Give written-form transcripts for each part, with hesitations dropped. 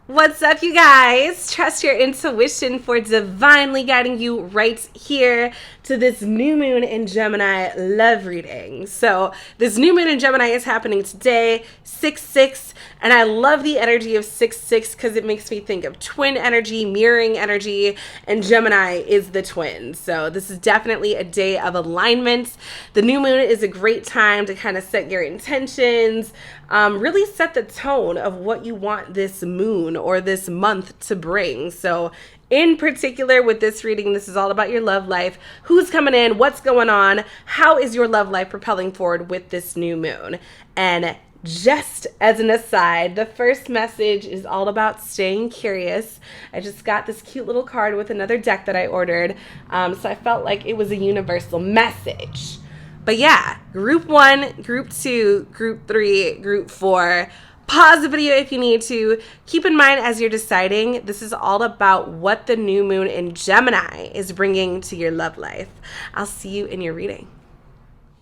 What's up, you guys? Trust your intuition for divinely guiding you right here to this new moon in Gemini love reading. So this new moon in Gemini is happening today, 6/6, and I love the energy of 6/6 because it makes me think of twin energy, mirroring energy, and Gemini is the twin. So this is definitely a day of alignment. The new moon is a great time to kind of set your intentions, really set the tone of what you want this moon or this month to bring. So in particular with this reading, this is all about your love life. Who's coming in? What's going on? How is your love life propelling forward with this new moon? And just as an aside, the first message is all about staying curious. I just got this cute little card with another deck that I ordered. So I felt like it was a universal message. But yeah, group 1, group 2, group 3, group 4. Pause the video if you need to. Keep in mind as you're deciding, this is all about what the new moon in Gemini is bringing to your love life. I'll see you in your reading.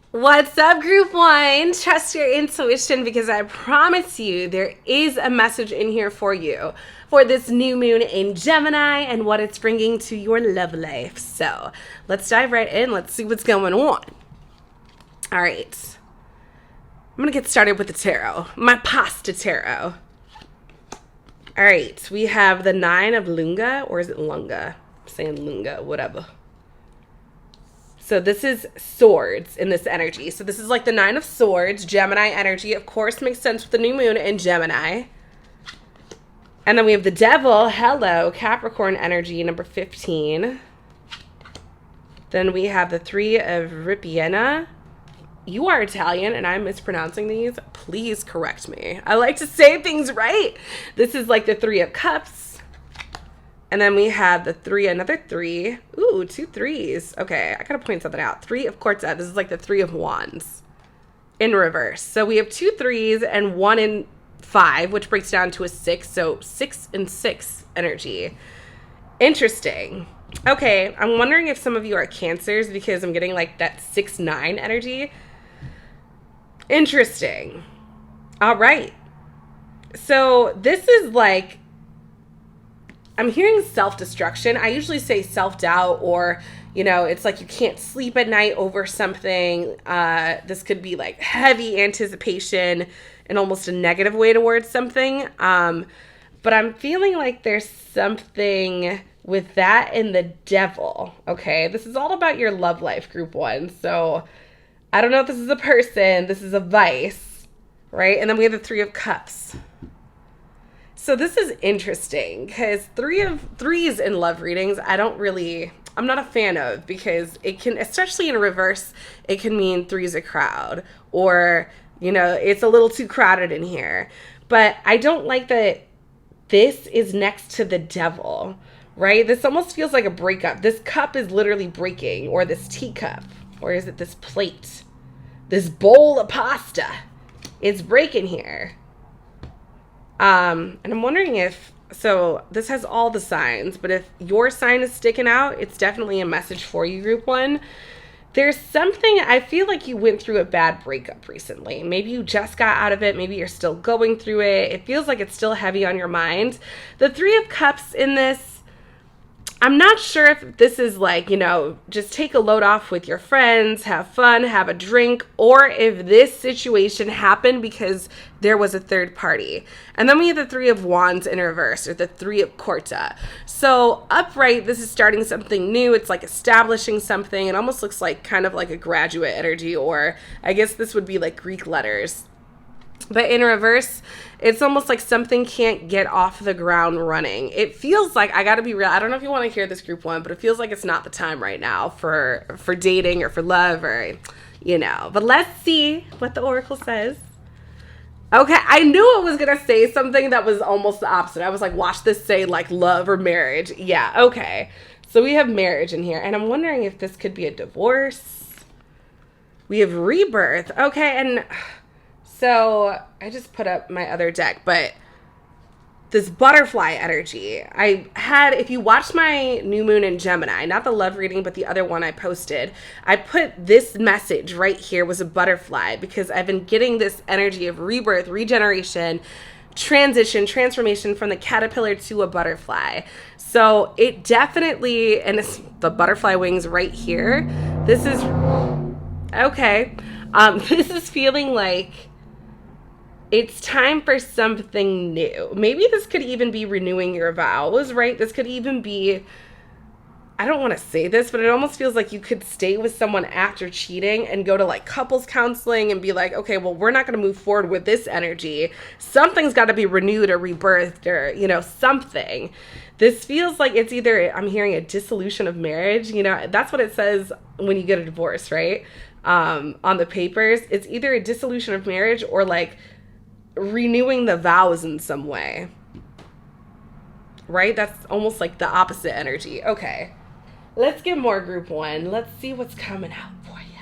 What's up, group 1? Trust your intuition because I promise you there is a message in here for you for this new moon in Gemini and what it's bringing to your love life. So let's dive right in. Let's see what's going on. All right, I'm going to get started with the tarot, my pasta tarot. All right, we have the 9 of Lunga, or is it Lunga? I'm saying Lunga, whatever. So this is swords in this energy. So this is like the 9 of swords, Gemini energy. Of course, makes sense with the new moon in Gemini. And then we have the devil, hello, Capricorn energy, number 15. Then we have the 3 of Ripiena. You are Italian and I'm mispronouncing these. Please correct me. I like to say things right. This is like the 3 of Cups. And then we have the 3, another 3. Ooh, 2 3s. Okay, I gotta point something out. 3 of Quartet. This is like the 3 of Wands in reverse. So we have 2 3s and 1 in 5, which breaks down to a 6. So 6 and 6 energy. Interesting. Okay, I'm wondering if some of you are Cancers because I'm getting like that 6-9 energy. Interesting. All right. So this is like, I'm hearing self-destruction. I usually say self-doubt or, it's like you can't sleep at night over something. This could be like heavy anticipation in almost a negative way towards something. But I'm feeling like there's something with that and the devil. Okay. This is all about your love life, group 1. So I don't know if this is a person, this is a vice, right? And then we have the 3 of Cups. So this is interesting because 3s in love readings, I'm not a fan of because it can, especially in reverse, it can mean 3's a crowd or, it's a little too crowded in here. But I don't like that this is next to the devil, right? This almost feels like a breakup. This cup is literally breaking, or this teacup. Or is it this plate? This bowl of pasta. It's breaking here. And I'm wondering so this has all the signs, but if your sign is sticking out, it's definitely a message for you, group 1. There's something, I feel like you went through a bad breakup recently. Maybe you just got out of it. Maybe you're still going through it. It feels like it's still heavy on your mind. The 3 of Cups in this, I'm not sure if this is like, just take a load off with your friends, have fun, have a drink, or if this situation happened because there was a third party. And then we have the 3 of Wands in reverse, or the 3 of Quartet. So upright, this is starting something new. It's like establishing something. It almost looks like kind of like a graduate energy, or I guess this would be like Greek letters. But in reverse, it's almost like something can't get off the ground running. It feels like, I gotta be real, I don't know if you want to hear this, group 1, but it feels like it's not the time right now for dating or for love or, But let's see what the oracle says. Okay, I knew it was gonna say something that was almost the opposite. I was like, watch this say like love or marriage. Yeah, okay. So we have marriage in here, and I'm wondering if this could be a divorce. We have rebirth. Okay, and so I just put up my other deck, but this butterfly energy, if you watch my new moon in Gemini, not the love reading, but the other one I posted, I put this message right here was a butterfly because I've been getting this energy of rebirth, regeneration, transformation from the caterpillar to a butterfly. So it definitely, and it's the butterfly wings right here. This is, okay. This is feeling like it's time for something new. Maybe this could even be renewing your vows, right? This could even be, I don't want to say this, but it almost feels like you could stay with someone after cheating and go to like couples counseling and be like, okay, well, we're not going to move forward with this energy. Something's got to be renewed or rebirthed or, you know, something. This feels like it's either, I'm hearing a dissolution of marriage. You know, that's what it says when you get a divorce, right? On the papers, it's either a dissolution of marriage or like renewing the vows in some way, right? That's almost like the opposite energy. Okay. Let's get more group one. Let's see what's coming out for you.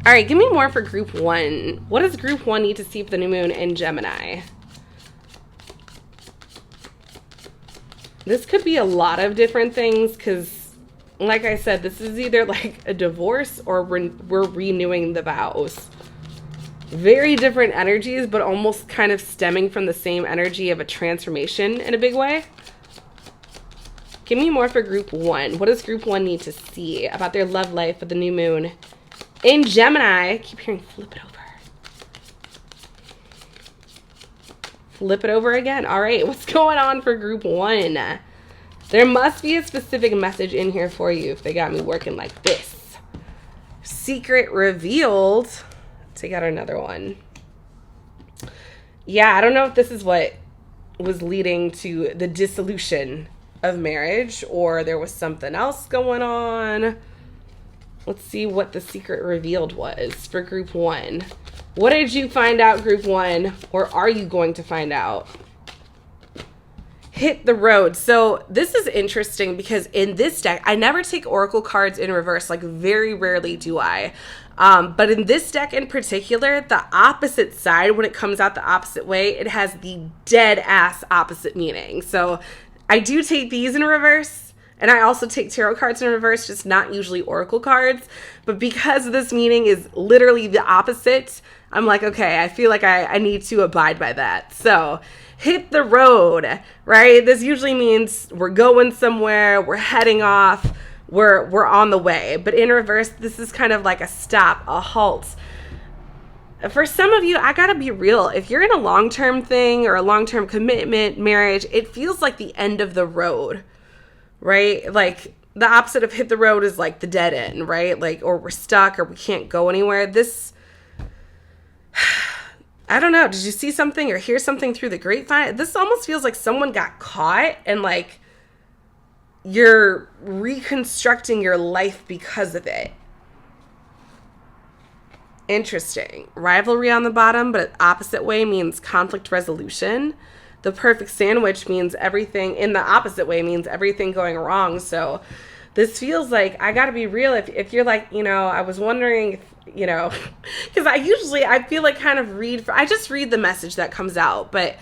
All right, give me more for group one. What does group one need to see for the new moon in Gemini? This could be a lot of different things because, like I said, this is either like a divorce or we're renewing the vows. Very different energies, but almost kind of stemming from the same energy of a transformation in a big way. Give me more for group one. What does group one need to see about their love life with the new moon in Gemini? I keep hearing flip it over. Flip it over again. All right, what's going on for group one? There must be a specific message in here for you if they got me working like this. Secret revealed. Take out another one. Yeah, I don't know if this is what was leading to the dissolution of marriage or there was something else going on. Let's see what the secret revealed was for group one. What did you find out, group one? Or are you going to find out? Hit the road. So this is interesting because in this deck, I never take oracle cards in reverse. Like very rarely do I. But in this deck in particular, the opposite side, when it comes out the opposite way, it has the dead ass opposite meaning. So I do take these in reverse. And I also take tarot cards in reverse, just not usually oracle cards. But because this meaning is literally the opposite, I'm like, okay, I feel like I need to abide by that. So hit the road, right? This usually means we're going somewhere, we're heading off, we're on the way. But in reverse, this is kind of like a stop, a halt. For some of you, I gotta be real. If you're in a long-term thing or a long-term commitment, marriage, it feels like the end of the road, right? Like the opposite of hit the road is like the dead end, right? Like, or we're stuck or we can't go anywhere. This, I don't know. Did you see something or hear something through the grapevine? This almost feels like someone got caught and like you're reconstructing your life because of it. Interesting. Rivalry on the bottom, but opposite way means conflict resolution. The perfect sandwich means everything in the opposite way means everything going wrong. So this feels like, I got to be real. If you're like, you know, I was wondering, if, you know, because I feel like kind of I just read the message that comes out, but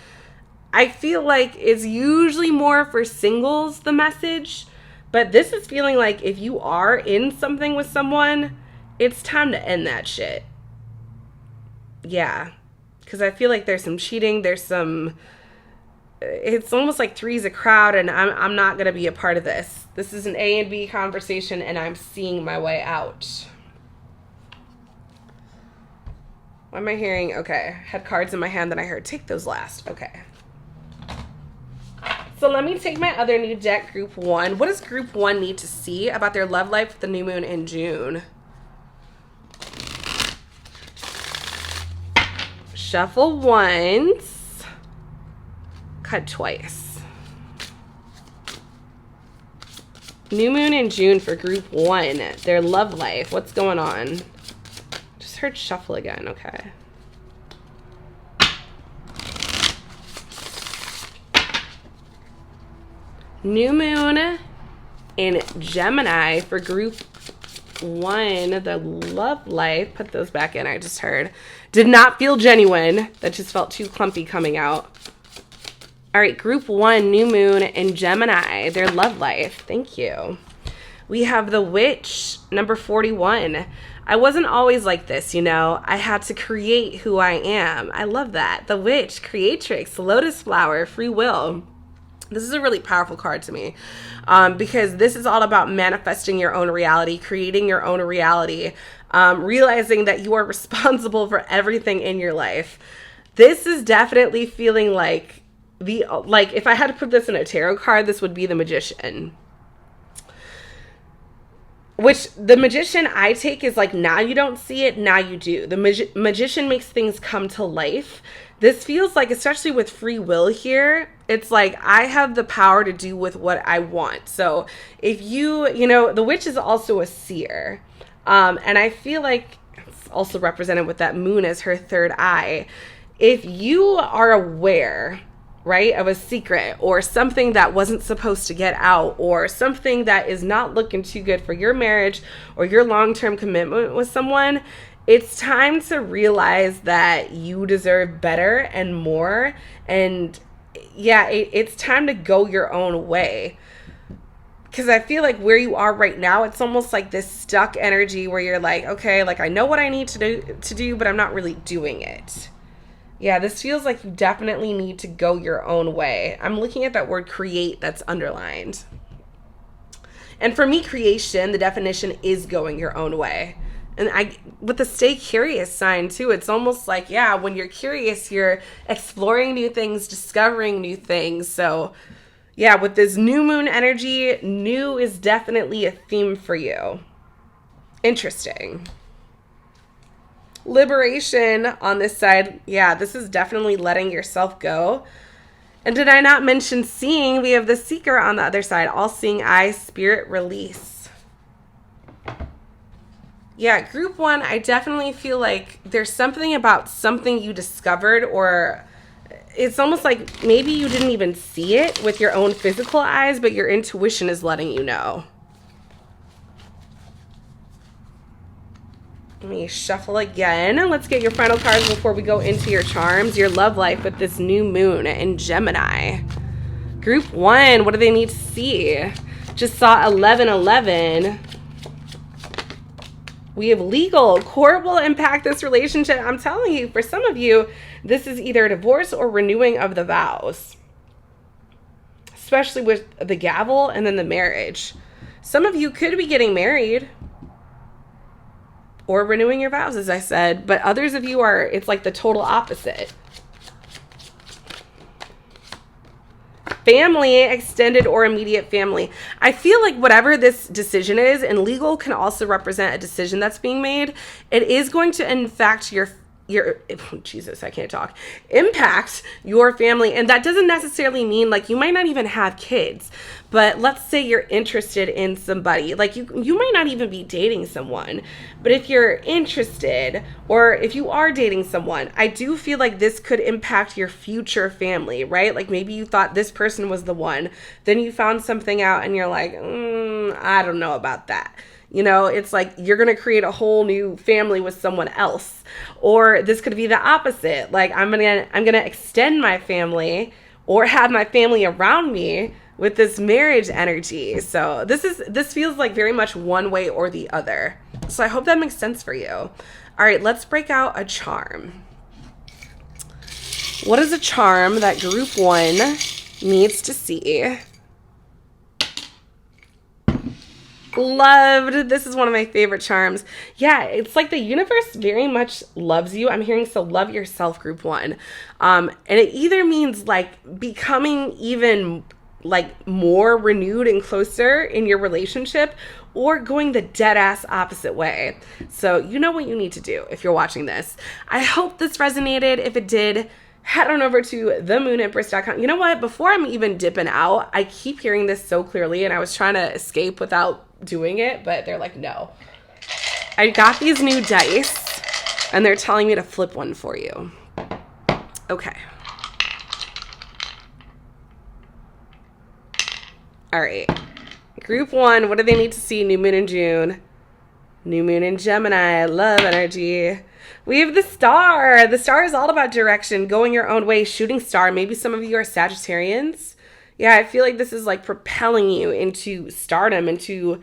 I feel like it's usually more for singles, the message. But this is feeling like if you are in something with someone, it's time to end that shit. Yeah. Because I feel like there's some cheating. There's some, it's almost like three's a crowd and I'm not going to be a part of this. This is an A and B conversation and I'm seeing my way out. What am I hearing? Okay. I had cards in my hand that I heard. Take those last. Okay. So let me take my other new deck, group one. What does group one need to see about their love life with the new moon in June? Shuffle once. Cut twice. New moon in June for group one. Their love life. What's going on? Just heard shuffle again. Okay. New moon in Gemini for group one, the love life. Put those back in. I just heard. Did not feel genuine. That just felt too clumpy coming out. All right, group one, new moon in Gemini, their love life. Thank you. We have the witch, number 41. I wasn't always like this, you know. I had to create who I am. I love that. The Witch, Creatrix, Lotus Flower, Free Will. This is a really powerful card to me, because this is all about manifesting your own reality, creating your own reality, realizing that you are responsible for everything in your life. This is definitely feeling like if I had to put this in a tarot card, this would be the Magician. Which the Magician I take is like, now you don't see it, now you do. The Magician makes things come to life. This feels like, especially with free will here, it's like I have the power to do with what I want. So if you know, the Witch is also a seer. And I feel like it's also represented with that moon as her third eye. If you are aware, right, of a secret or something that wasn't supposed to get out, or something that is not looking too good for your marriage or your long-term commitment with someone, it's time to realize that you deserve better and more. And yeah, it's time to go your own way. Because I feel like where you are right now, it's almost like this stuck energy where you're like, okay, like I know what I need to do, but I'm not really doing it. Yeah, this feels like you definitely need to go your own way. I'm looking at that word create that's underlined. And for me, creation, the definition is going your own way. And with the stay curious sign too, it's almost like, yeah, when you're curious, you're exploring new things, discovering new things. So yeah, with this new moon energy, new is definitely a theme for you. Interesting. Liberation on this side. Yeah, this is definitely letting yourself go. And did I not mention seeing? We have the Seeker on the other side. All-seeing eye, spirit release. Yeah, group one, I definitely feel like there's something about something you discovered, or it's almost like maybe you didn't even see it with your own physical eyes, but your intuition is letting you know. Let me shuffle again. Let's get your final cards before we go into your charms, your love life with this new moon in Gemini. Group one, what do they need to see? Just saw 1111. We have legal. Court will impact this relationship. I'm telling you, for some of you, this is either a divorce or renewing of the vows. Especially with the gavel and then the marriage. Some of you could be getting married or renewing your vows, as I said. But others of you are, it's like the total opposite. Family, extended or immediate family. I feel like whatever this decision is, and legal can also represent a decision that's being made, it is going to impact your Jesus, I can't talk. Impact your family. And that doesn't necessarily mean like you might not even have kids, but let's say you're interested in somebody. Like you might not even be dating someone, but if you're interested, or if you are dating someone, I do feel like this could impact your future family, right? Like maybe you thought this person was the one, then you found something out and you're like, I don't know about that. You know, it's like you're going to create a whole new family with someone else. Or this could be the opposite. Like I'm going to extend my family or have my family around me with this marriage energy. So this feels like very much one way or the other. So I hope that makes sense for you. All right, let's break out a charm. What is a charm that group one needs to see? Loved. This is one of my favorite charms. Yeah, it's like the universe very much loves you. I'm hearing, so love yourself, group one. And it either means like becoming even like more renewed and closer in your relationship, or going the dead ass opposite way. So you know what you need to do if you're watching this. I hope this resonated. If it did, head on over to themoonempress.com. You know what? Before I'm even dipping out, I keep hearing this so clearly, and I was trying to escape without doing it, but they're like, no. I got these new dice, and they're telling me to flip one for you. Okay. All right. Group one, what do they need to see? New moon in June. New moon in Gemini. Love energy. We have the star. The star is all about direction, going your own way, shooting star. Maybe some of you are Sagittarians. Yeah, I feel like this is like propelling you into stardom, into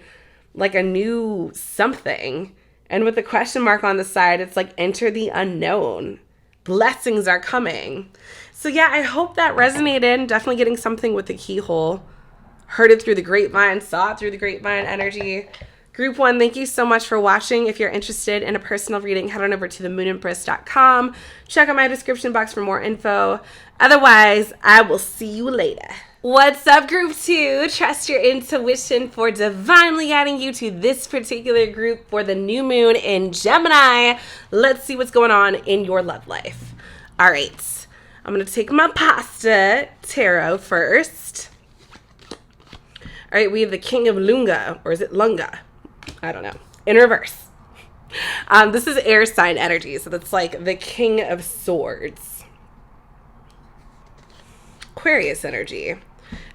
like a new something. And with the question mark on the side, it's like enter the unknown. Blessings are coming. So yeah, I hope that resonated. Definitely getting something with the keyhole. Heard it through the grapevine, saw it through the grapevine energy. Group 1, thank you so much for watching. If you're interested in a personal reading, head on over to themoonempress.com. Check out my description box for more info. Otherwise, I will see you later. What's up, Group 2? Trust your intuition for divinely guiding you to this particular group for the new moon in Gemini. Let's see what's going on in your love life. All right, I'm going to take my pasta tarot first. All right, we have the King of Lunga, or is it Lunga? I don't know. In reverse. This is air sign energy, so that's like the King of Swords. Aquarius energy.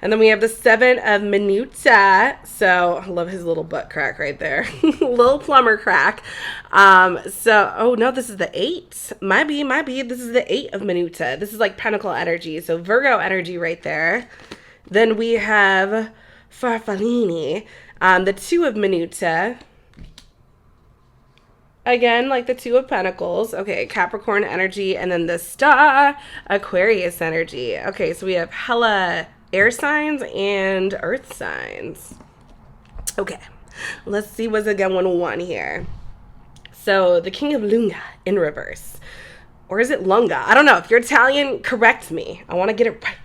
And then we have the 7 of Minuta. So I love his little butt crack right there. Little plumber crack. Oh no, this is the 8. Might be. This is the 8 of Minuta. This is like Pentacle energy. So Virgo energy right there. Then we have Farfallini. The 2 of Minuta. Again, like the 2 of Pentacles. Okay, Capricorn energy. And then the Star, Aquarius energy. Okay, so we have hella air signs and earth signs. Okay, let's see what's going on here. So the King of Lunga in reverse. Or is it Lunga? I don't know. If you're Italian, correct me. I want to get it right.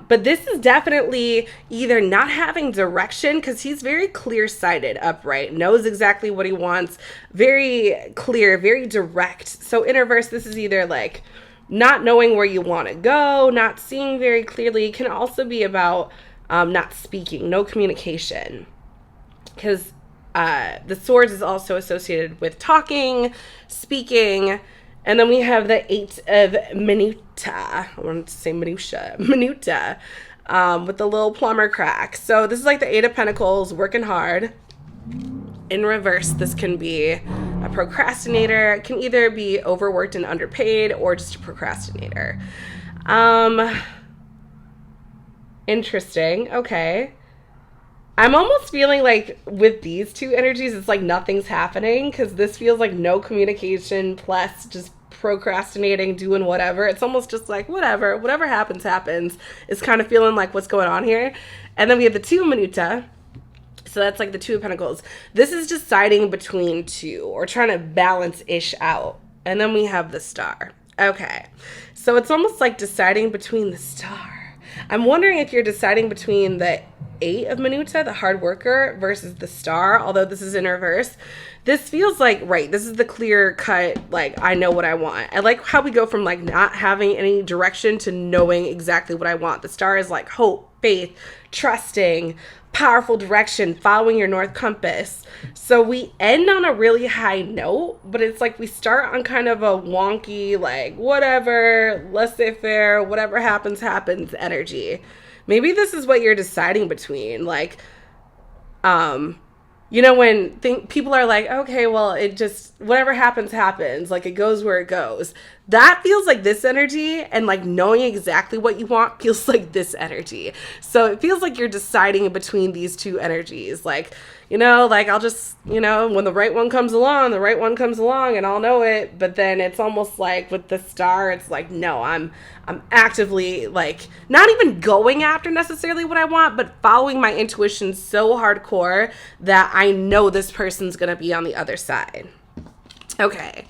But this is definitely either not having direction, because he's very clear-sighted, upright, knows exactly what he wants, very clear, very direct. So in reverse, this is either like not knowing where you want to go, not seeing very clearly. It can also be about not speaking, no communication, because the swords is also associated with talking, speaking. And then we have the 8 of Minuta. I wanted to say Minutia. Minuta. With the little plumber crack. So this is like the 8 of Pentacles, working hard. In reverse, this can be a procrastinator. It can either be overworked and underpaid or just a procrastinator. Interesting. Okay. I'm almost feeling like with these two energies, it's like nothing's happening, because this feels like no communication plus just procrastinating, doing whatever. It's almost just like whatever happens. It's kind of feeling like what's going on here. And then we have the 2 Minuta. So that's like the 2 of Pentacles. This is deciding between two or trying to balance-ish out. And then we have the Star. Okay. So it's almost like deciding between the Star. I'm wondering if you're deciding between the 8 of Minuta, the hard worker, versus the Star, although this is in reverse. This feels like, right, this is the clear cut, like, I know what I want. I like how we go from like not having any direction to knowing exactly what I want. The Star is like hope, faith, trusting, powerful direction, following your north compass. So we end on a really high note, but it's like we start on kind of a wonky, like, whatever, laissez-faire, whatever happens energy. Maybe this is what you're deciding between, like, you know, when people are like, okay, well, it just, whatever happens, like, it goes where it goes. That feels like this energy, and like knowing exactly what you want feels like this energy. So it feels like you're deciding between these two energies. Like, you know, like I'll just, you know, when the right one comes along and I'll know it. But then it's almost like with the Star, it's like, no, I'm actively like not even going after necessarily what I want, but following my intuition so hardcore that I know this person's going to be on the other side. Okay.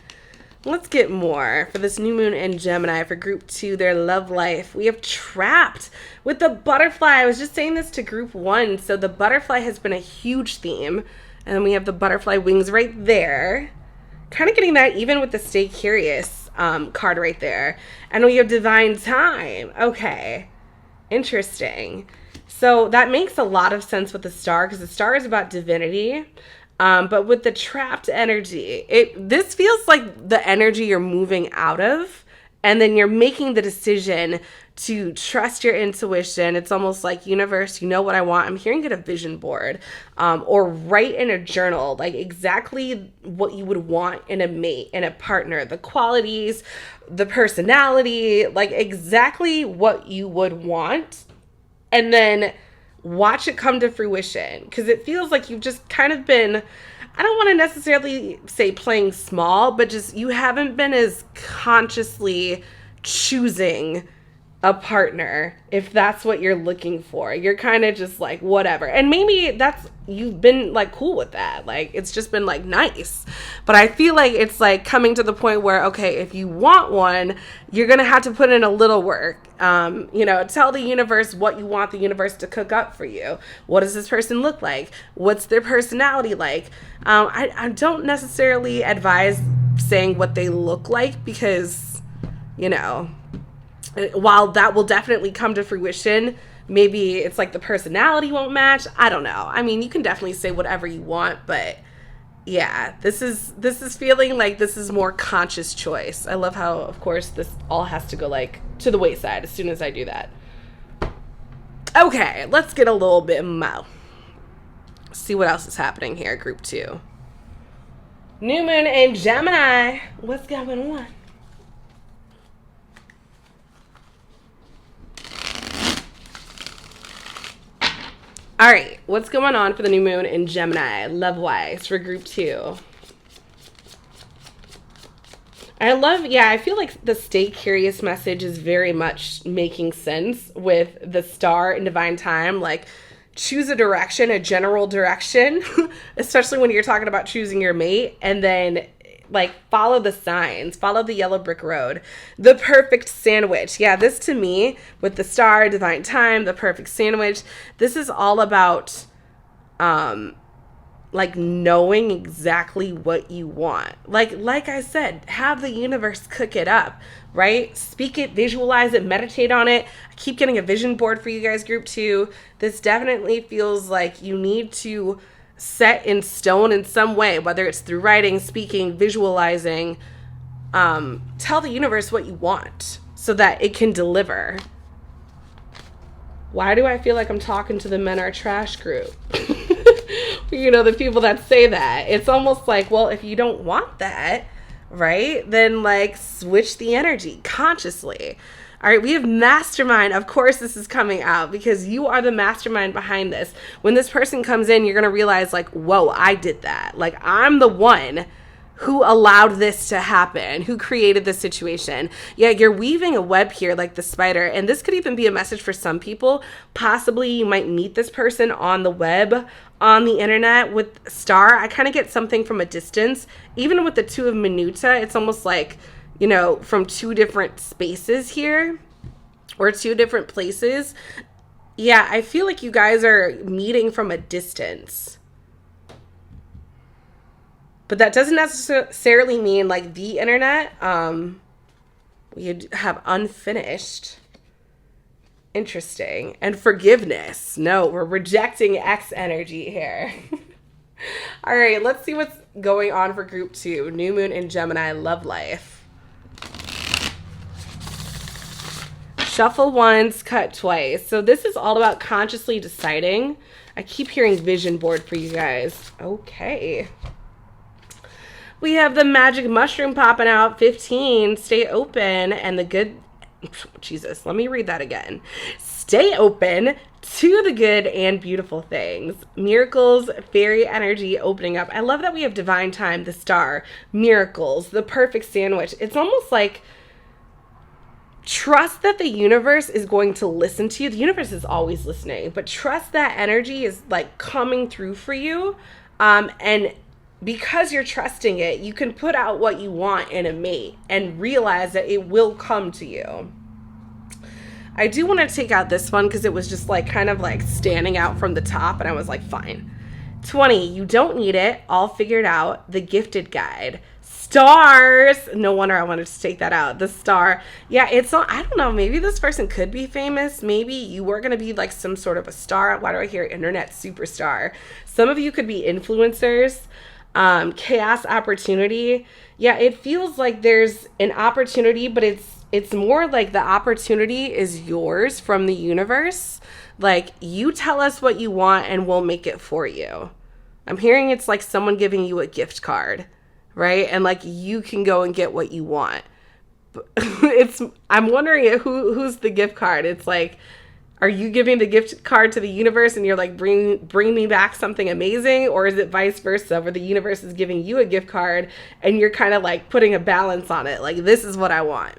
Let's get more for this new moon in Gemini for group 2, their love life. We have Trapped with the butterfly. I was just saying this to group 1. So the butterfly has been a huge theme. And then we have the butterfly wings right there. Kind of getting that even with the Stay Curious card right there. And we have Divine Time. Okay. Interesting. So that makes a lot of sense with the Star, because the Star is about divinity. But with the Trapped energy, this feels like the energy you're moving out of, and then you're making the decision to trust your intuition. It's almost like, universe, you know what I want. I'm hearing, get a vision board, or write in a journal, like exactly what you would want in a mate, in a partner, the qualities, the personality, like exactly what you would want. And then watch it come to fruition, because it feels like you've just kind of been, I don't want to necessarily say playing small, but just you haven't been as consciously choosing a partner, if that's what you're looking for. You're kind of just like whatever, and maybe that's, you've been like cool with that, like it's just been like nice. But I feel like it's like coming to the point where, okay, if you want one, you're gonna have to put in a little work. Tell the universe what you want the universe to cook up for you. What does this person look like? What's their personality like? I don't necessarily advise saying what they look like, because while that will definitely come to fruition, maybe it's like the personality won't match. I don't know. I mean, you can definitely say whatever you want, but yeah, this is feeling like this is more conscious choice. I love how, of course, this all has to go like to the wayside as soon as I do that. Okay, let's get a little bit more. See what else is happening here, group 2. New moon in Gemini. What's going on? All right, what's going on for the new moon in Gemini, love-wise, for group 2? I feel like the stay curious message is very much making sense with the star and divine time. Like, choose a direction, a general direction, especially when you're talking about choosing your mate, and then like follow the signs, follow the yellow brick road. The perfect sandwich. Yeah, this to me with the star, divine time, the perfect sandwich, this is all about like knowing exactly what you want. Like I said, have the universe cook it up, right? Speak it, visualize it, meditate on it. I keep getting a vision board for you guys, group 2. This definitely feels like you need to set in stone in some way, whether it's through writing, speaking, visualizing. Tell the universe what you want so that it can deliver. Why do I feel like I'm talking to the men are trash group? The people that say that. It's almost like, well, if you don't want that, right, then like switch the energy consciously. All right, we have mastermind. Of course, this is coming out because you are the mastermind behind this. When this person comes in, you're going to realize like, whoa, I did that. Like, I'm the one who allowed this to happen, who created this situation. Yeah, you're weaving a web here like the spider. And this could even be a message for some people. Possibly you might meet this person on the web, on the internet with star. I kind of get something from a distance. Even with the 2 of Minuta, it's almost like, from 2 different spaces here, or 2 different places. Yeah, I feel like you guys are meeting from a distance. But that doesn't necessarily mean like the internet. You have unfinished. Interesting. And forgiveness. No, we're rejecting X energy here. All right, let's see what's going on for group 2. New moon in Gemini, love life. Shuffle once, cut twice. So this is all about consciously deciding. I keep hearing vision board for you guys. Okay. We have the magic mushroom popping out, 15, stay open, and the good, Jesus, let me read that again. Stay open to the good and beautiful things. Miracles, fairy energy opening up. I love that we have divine time, the star, miracles, the perfect sandwich. It's almost like trust that the universe is going to listen to you. The universe is always listening, but trust that energy is like coming through for you. And because you're trusting it, you can put out what you want in a mate and realize that it will come to you. I do want to take out this one because it was just like kind of like standing out from the top, and I was like, fine. 20, you don't need it. All figured out. The gifted guide. Stars. No wonder I wanted to take that out. The star. Yeah, it's not, I don't know. Maybe this person could be famous. Maybe you were going to be like some sort of a star. Why do I hear internet superstar? Some of you could be influencers. Chaos opportunity. Yeah, it feels like there's an opportunity, but it's more like the opportunity is yours from the universe. Like, you tell us what you want and we'll make it for you. I'm hearing it's like someone giving you a gift card, right? And like you can go and get what you want. I'm wondering who's the gift card. It's like, Are you giving the gift card to the universe and you're like, bring me back something amazing? Or is it vice versa, where the universe is giving you a gift card and you're kind of like putting a balance on it? Like, this is what I want.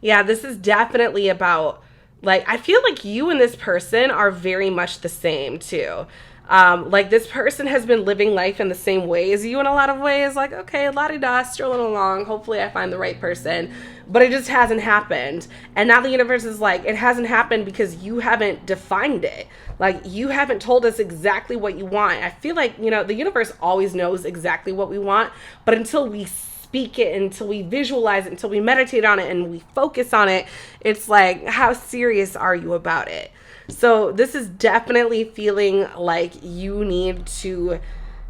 Yeah, this is definitely about, like, I feel like you and this person are very much the same too. Like, this person has been living life in the same way as you in a lot of ways. Like, okay, la-di-da, strolling along. Hopefully I find the right person. But it just hasn't happened. And now the universe is like, it hasn't happened because you haven't defined it. Like, you haven't told us exactly what you want. I feel like, you know, the universe always knows exactly what we want. But until we speak it, until we visualize it, until we meditate on it and we focus on it, it's like, how serious are you about it? So this is definitely feeling like you need to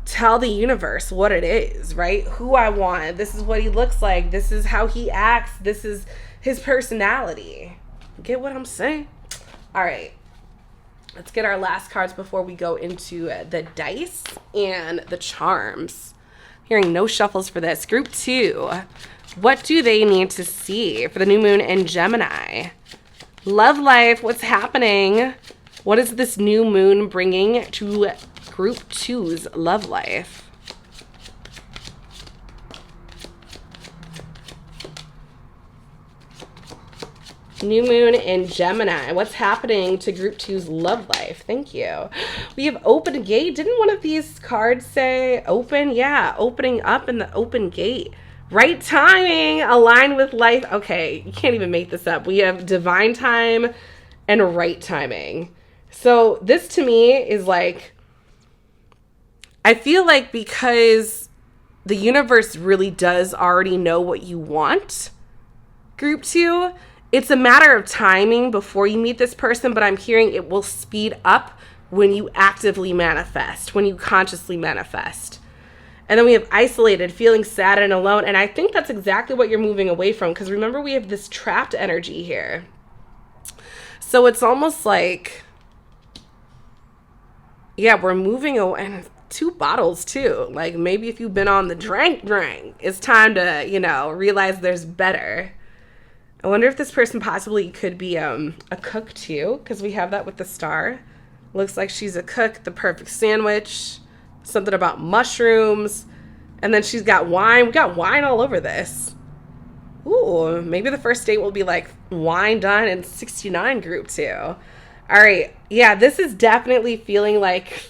tell the universe what it is, right? Who I want. This is what he looks like. This is how he acts. This is his personality. Get what I'm saying? All right. Let's get our last cards before we go into the dice and the charms. Hearing no shuffles for this. Group 2. What do they need to see for the new moon in Gemini? Love life, what's happening? What is this new moon bringing to group 2's love life? New moon in Gemini. What's happening to group 2's love life? Thank you. We have open gate. Didn't one of these cards say open? Yeah, opening up in the open gate. Right timing, align with life. Okay, you can't even make this up. We have divine time and right timing. So this to me is like, I feel like because the universe really does already know what you want, group 2, it's a matter of timing before you meet this person, but I'm hearing it will speed up when you actively manifest, when you consciously manifest. And then we have isolated, feeling sad and alone. And I think that's exactly what you're moving away from. Because remember, we have this trapped energy here. So it's almost like, yeah, we're moving away. And 2 bottles too. Like, maybe if you've been on the drink, it's time to, you know, realize there's better. I wonder if this person possibly could be a cook too. Because we have that with the star. Looks like she's a cook, the perfect sandwich. Something about mushrooms. And then she's got wine. We got wine all over this. Ooh, maybe the first date will be like wine done in 69 group 2. All right. Yeah, this is definitely feeling like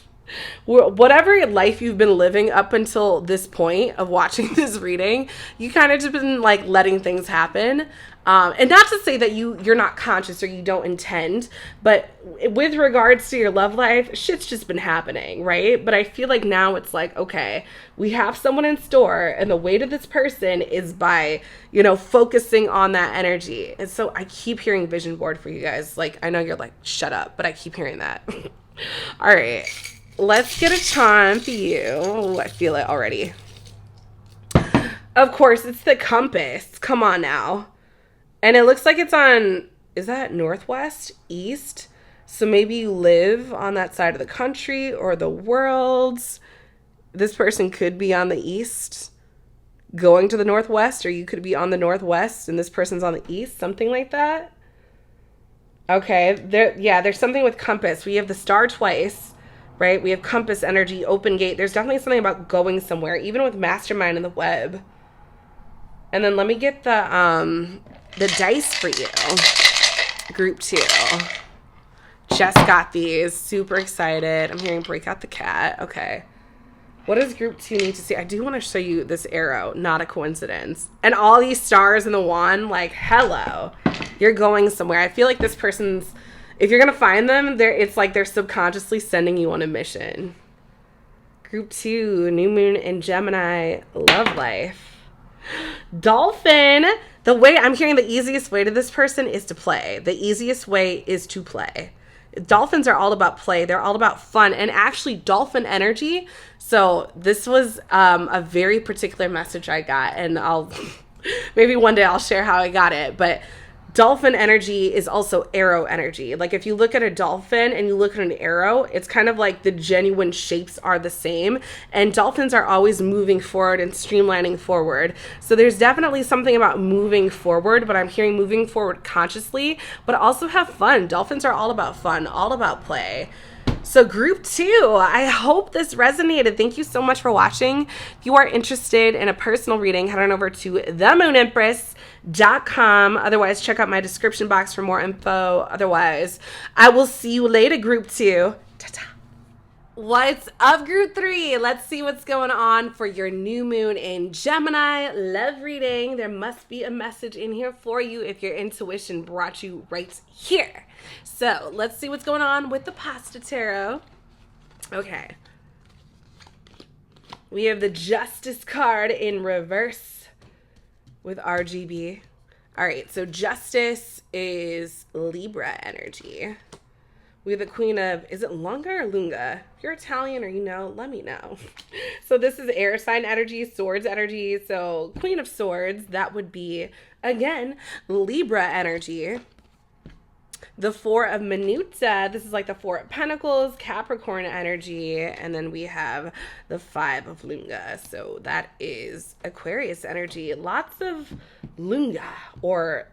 whatever life you've been living up until this point of watching this reading, you kind of just been like letting things happen. And not to say that you're not conscious or you don't intend, but with regards to your love life, shit's just been happening, right? But I feel like now it's like, okay, we have someone in store, and the way to this person is by, you know, focusing on that energy. And so I keep hearing vision board for you guys. Like, I know you're like, shut up, but I keep hearing that. All right, let's get a charm for you. Ooh, I feel it already. Of course, it's the compass. Come on now. And it looks like it's on, is that northwest, east? So maybe you live on that side of the country or the world. This person could be on the east, going to the northwest, or you could be on the northwest and this person's on the east, something like that. Okay, there's something with compass. We have the star twice, right? We have compass energy, open gate. There's definitely something about going somewhere, even with mastermind in the web. And then let me get the dice for you. Group 2. Just got these. Super excited. I'm hearing break out the cat. Okay. What does group 2 need to see? I do want to show you this arrow. Not a coincidence. And all these stars in the wand, like, hello. You're going somewhere. I feel like this person's, if you're going to find them, it's like they're subconsciously sending you on a mission. Group 2, new moon in Gemini, love life. Dolphin. The way I'm hearing, the easiest way to this person is to play. The easiest way is to play. Dolphins are all about play. They're all about fun, and actually dolphin energy. So this was a very particular message I got, and I'll maybe one day I'll share how I got it. But Dolphin energy is also arrow energy. Like if you look at a dolphin and you look at an arrow, it's kind of like the genuine shapes are the same. And dolphins are always moving forward and streamlining forward. So there's definitely something about moving forward, but I'm hearing moving forward consciously, but also have fun. Dolphins are all about fun, all about play. So group 2, I hope this resonated. Thank you so much for watching. If you are interested in a personal reading, head on over to themoonempress.com. Otherwise, check out my description box for more info. Otherwise, I will see you later, group 2. Ta-ta. What's up, group 3? Let's see what's going on for your new moon in Gemini love reading. There must be a message in here for you if your intuition brought you right here. So let's see what's going on with the pasta tarot. Okay. We have the Justice card in reverse with RGB. All right, so Justice is Libra energy. We have the Queen of, is it Lunga or Lunga? If you're Italian or you know, let me know. So this is air sign energy, swords energy. So Queen of Swords, that would be, again, Libra energy. The Four of Minuta, this is like the Four of Pentacles, Capricorn energy. And then we have the Five of Lunga. So that is Aquarius energy. Lots of Lunga or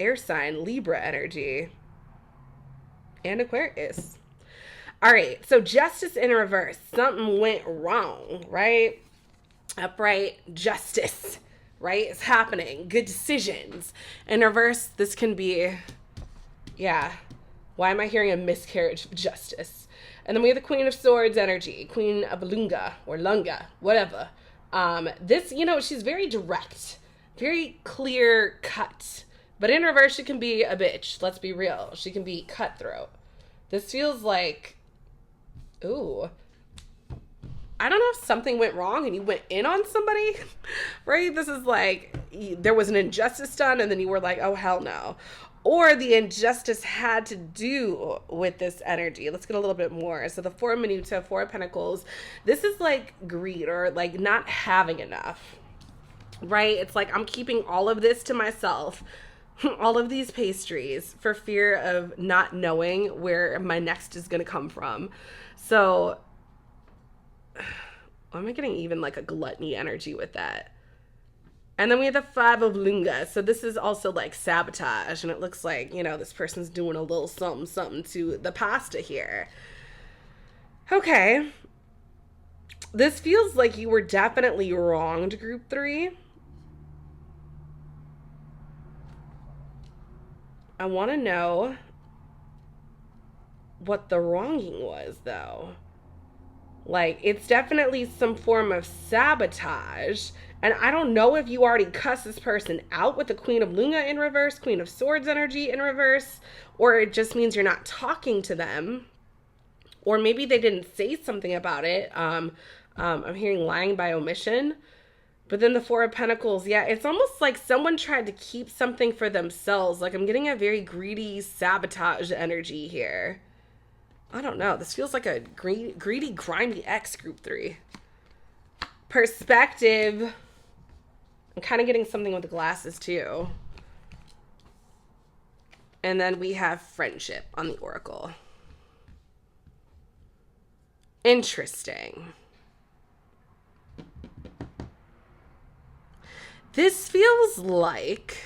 air sign Libra energy. And Aquarius. All right, so Justice in reverse. Something went wrong, right? Upright justice, right? It's happening. Good decisions. In reverse, this can be, yeah. Why am I hearing a miscarriage of justice? And then we have the Queen of Swords energy. Queen of Lunga or Lunga, whatever. This, you know, she's very direct. Very clear cut. But in reverse, she can be a bitch. Let's be real. She can be cutthroat. This feels like, ooh, I don't know if something went wrong and you went in on somebody, right? This is like, there was an injustice done and then you were like, oh, hell no. Or the injustice had to do with this energy. Let's get a little bit more. So the Four of Minuta, Four of Pentacles, this is like greed or like not having enough, right? It's like I'm keeping all of this to myself. All of these pastries for fear of not knowing where my next is going to come from. So am I getting even like a gluttony energy with that? And then we have the Five of Lunga. So this is also like sabotage. And it looks like, you know, this person's doing a little something, something to the pasta here. Okay. This feels like you were definitely wronged, group 3. I want to know what the wronging was, though. Like, it's definitely some form of sabotage. And I don't know if you already cussed this person out with the Queen of Lunga in reverse, Queen of Swords energy in reverse, or it just means you're not talking to them. Or maybe they didn't say something about it. I'm hearing lying by omission. But then the Four of Pentacles, yeah, it's almost like someone tried to keep something for themselves. Like I'm getting a very greedy sabotage energy here. I don't know. This feels like a greedy, grimy ex, group 3. Perspective. I'm kind of getting something with the glasses too. And then we have friendship on the Oracle. Interesting. This feels like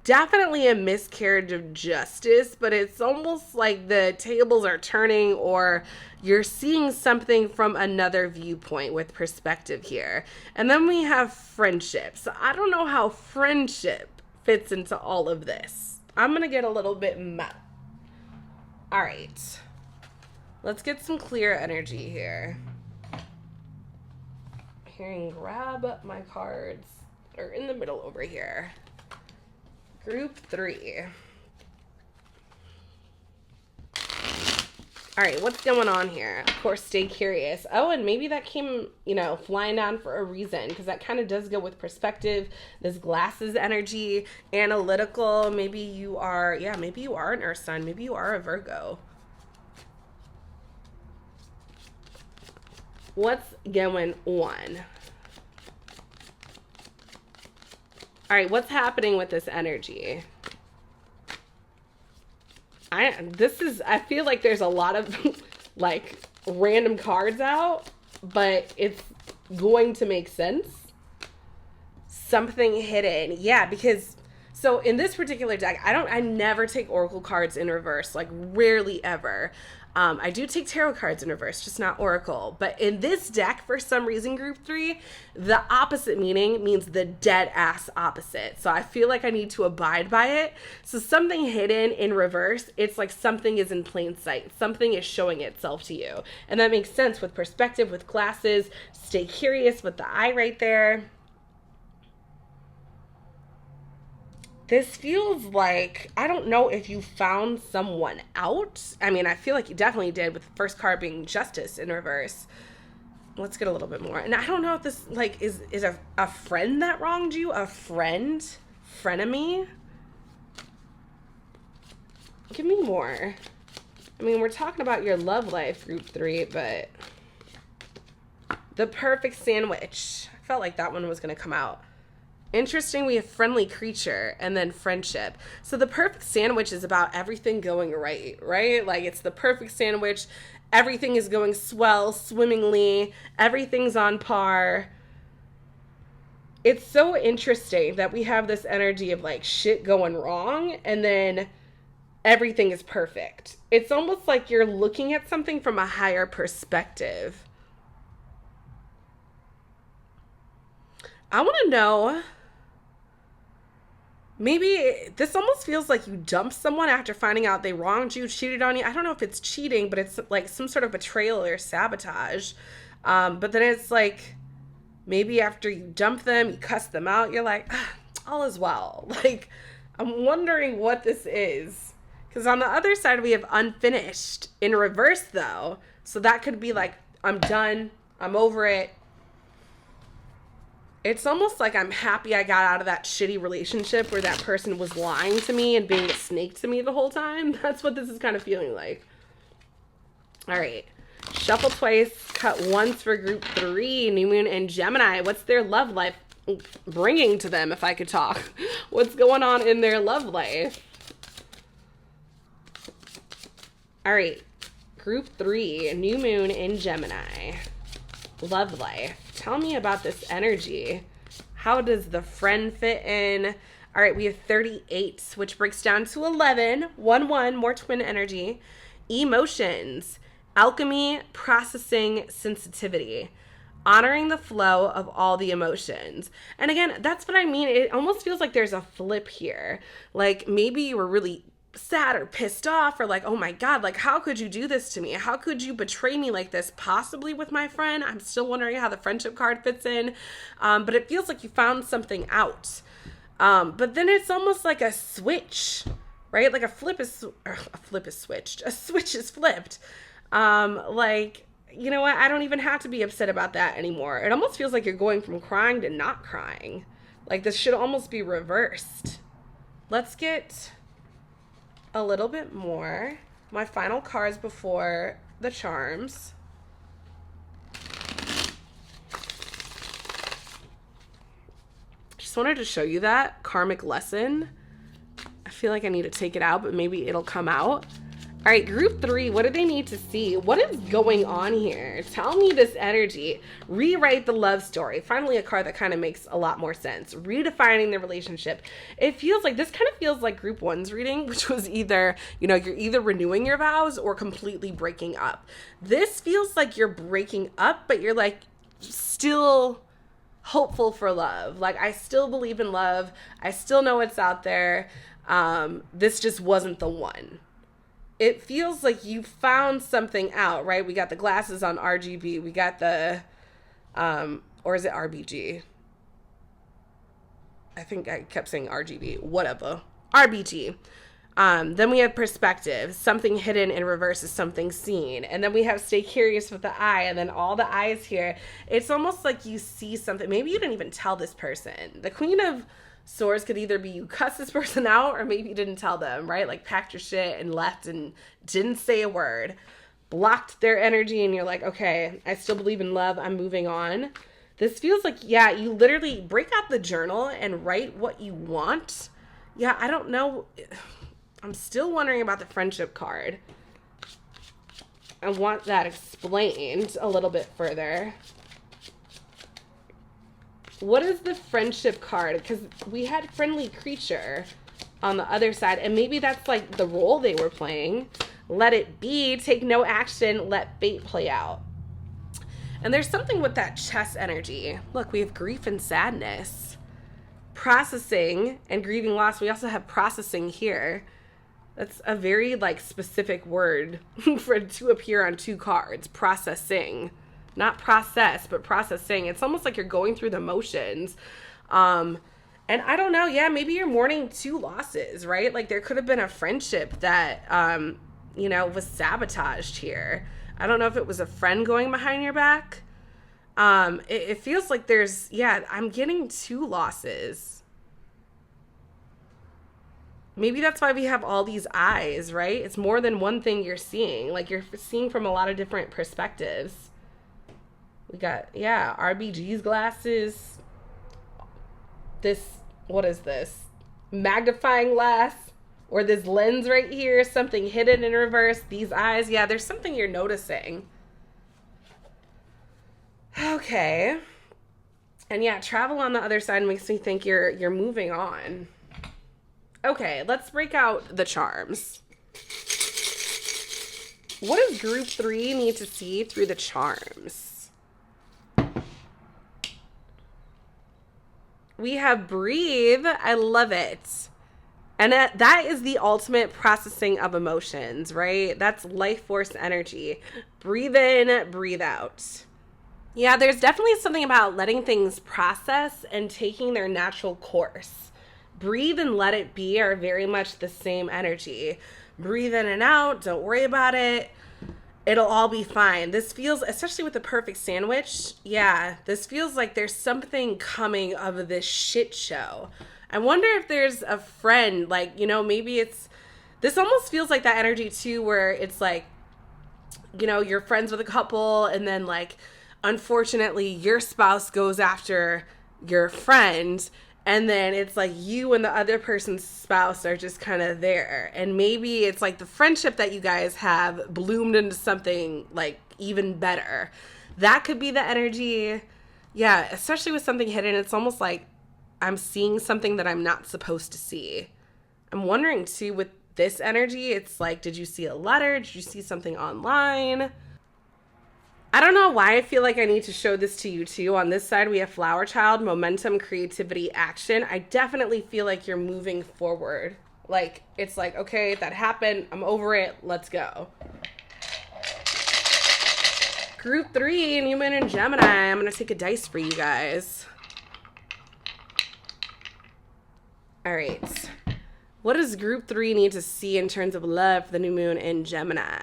definitely a miscarriage of justice, but it's almost like the tables are turning or you're seeing something from another viewpoint with perspective here. And then we have friendship. So I don't know how friendship fits into all of this. I'm going to get a little bit mad. All right. Let's get some clear energy here. Hearing grab my cards. Or in the middle over here. Group 3. All right, what's going on here? Of course, stay curious. Oh, and maybe that came, you know, flying down for a reason, because that kind of does go with perspective. This glasses energy, analytical. Maybe you are, yeah, maybe you are an Earth sign. Maybe you are a Virgo. What's going on? All right, what's happening with this energy? I feel like there's a lot of like random cards out, but it's going to make sense. Something hidden. Yeah, because so in this particular deck, I never take oracle cards in reverse, like rarely ever. I do take tarot cards in reverse, just not oracle. But in this deck, for some reason, group 3, the opposite meaning means the dead ass opposite. So I feel like I need to abide by it. So something hidden in reverse, it's like something is in plain sight. Something is showing itself to you. And that makes sense with perspective, with glasses. Stay curious with the eye right there. This feels like, I don't know if you found someone out. I mean, I feel like you definitely did with the first card being Justice in reverse. Let's get a little bit more. And I don't know if this, like, is a friend that wronged you? A friend? Frenemy? Give me more. I mean, we're talking about your love life, group 3, but the perfect sandwich. I felt like that one was going to come out. Interesting, we have friendly creature and then friendship. So the perfect sandwich is about everything going right? Like it's the perfect sandwich. Everything is going swell, swimmingly. Everything's on par. It's so interesting that we have this energy of like shit going wrong and then everything is perfect. It's almost like you're looking at something from a higher perspective. I want to know... Maybe this almost feels like you dumped someone after finding out they wronged you, cheated on you. I don't know if it's cheating, but it's like some sort of betrayal or sabotage. But then it's like maybe after you dump them, you cuss them out, you're like, all is well. Like, I'm wondering what this is. Because on the other side, we have unfinished in reverse, though. So that could be like, I'm done. I'm over it. It's almost like I'm happy I got out of that shitty relationship where that person was lying to me and being a snake to me the whole time. That's what this is kind of feeling like. All right. Shuffle twice, cut once for group 3, New Moon and Gemini. What's their love life bringing to them, if I could talk? What's going on in their love life? All right. Group 3, New Moon in Gemini. Love life. Tell me about this energy. How does the friend fit in? All right, we have 38, which breaks down to 11. 1-1, more twin energy. Emotions. Alchemy, processing, sensitivity. Honoring the flow of all the emotions. And again, that's what I mean. It almost feels like there's a flip here. Like maybe you were really sad or pissed off or like, oh my God, like how could you do this to me? How could you betray me like this? Possibly with my friend. I'm still wondering how the friendship card fits in. But it feels like you found something out. But then it's almost like a switch, right? Like a switch is flipped. Like, you know what? I don't even have to be upset about that anymore. It almost feels like you're going from crying to not crying. Like this should almost be reversed. Let's get a little bit more. My final cards before the charms. Just wanted to show you that karmic lesson. I feel like I need to take it out, but maybe it'll come out. All right, group 3, what do they need to see? What is going on here? Tell me this energy. Rewrite the love story. Finally, a card that kind of makes a lot more sense. Redefining the relationship. It feels like, this kind of feels like group 1's reading, which was either, you know, you're either renewing your vows or completely breaking up. This feels like you're breaking up, but you're like still hopeful for love. Like, I still believe in love. I still know it's out there. This just wasn't the one. It feels like you found something out, right? We got the glasses on RGB. We got the, or is it RBG? I think I kept saying RGB. Whatever. RBG. Then we have perspective. Something hidden in reverse is something seen. And then we have stay curious with the eye. And then all the eyes here. It's almost like you see something. Maybe you didn't even tell this person. The Queen of Swords could either be you cuss this person out or maybe you didn't tell them, right? Like packed your shit and left and didn't say a word. Blocked their energy and you're like, okay, I still believe in love. I'm moving on. This feels like, yeah, you literally break out the journal and write what you want. Yeah, I don't know. I'm still wondering about the friendship card. I want that explained a little bit further. What is the friendship card? Because we had friendly creature on the other side, and maybe that's like the role they were playing. Let it be, take no action, let fate play out. And there's something with that chess energy. Look, we have grief and sadness. Processing and grieving loss. We also have processing here. That's a very like specific word for it to appear on 2 cards. Processing. Not process, but processing. It's almost like you're going through the motions. And I don't know. Yeah, maybe you're mourning 2 losses, right? Like there could have been a friendship that, you know, was sabotaged here. I don't know if it was a friend going behind your back. It feels like there's, yeah, I'm getting 2 losses. Maybe that's why we have all these eyes, right? It's more than one thing you're seeing. Like you're seeing from a lot of different perspectives. We got, yeah, RBG's glasses. This, what is this? Magnifying glass. Or this lens right here. Something hidden in reverse. These eyes. Yeah, there's something you're noticing. Okay. And yeah, travel on the other side makes me think you're moving on. Okay, let's break out the charms. What does group 3 need to see through the charms? We have breathe. I love it. And that is the ultimate processing of emotions, right? That's life force energy. Breathe in, breathe out. Yeah, there's definitely something about letting things process and taking their natural course. Breathe and let it be are very much the same energy. Breathe in and out. Don't worry about it. It'll all be fine. This feels, especially with the perfect sandwich, yeah, this feels like there's something coming of this shit show. I wonder if there's a friend, like, you know, maybe it's, this almost feels like that energy too, where it's like, you know, you're friends with a couple and then like, unfortunately, your spouse goes after your friend. And then it's like you and the other person's spouse are just kind of there. And maybe it's like the friendship that you guys have bloomed into something like even better. That could be the energy. Yeah, especially with something hidden. It's almost like I'm seeing something that I'm not supposed to see. I'm wondering too with this energy, it's like, did you see a letter? Did you see something online? I don't know why I feel like I need to show this to you too. On this side, we have Flower Child, momentum, creativity, action. I definitely feel like you're moving forward. Like, it's like, okay, that happened. I'm over it. Let's go. Group 3, New Moon and Gemini. I'm going to take a dice for you guys. All right. What does Group 3 need to see in terms of love for the New Moon in Gemini?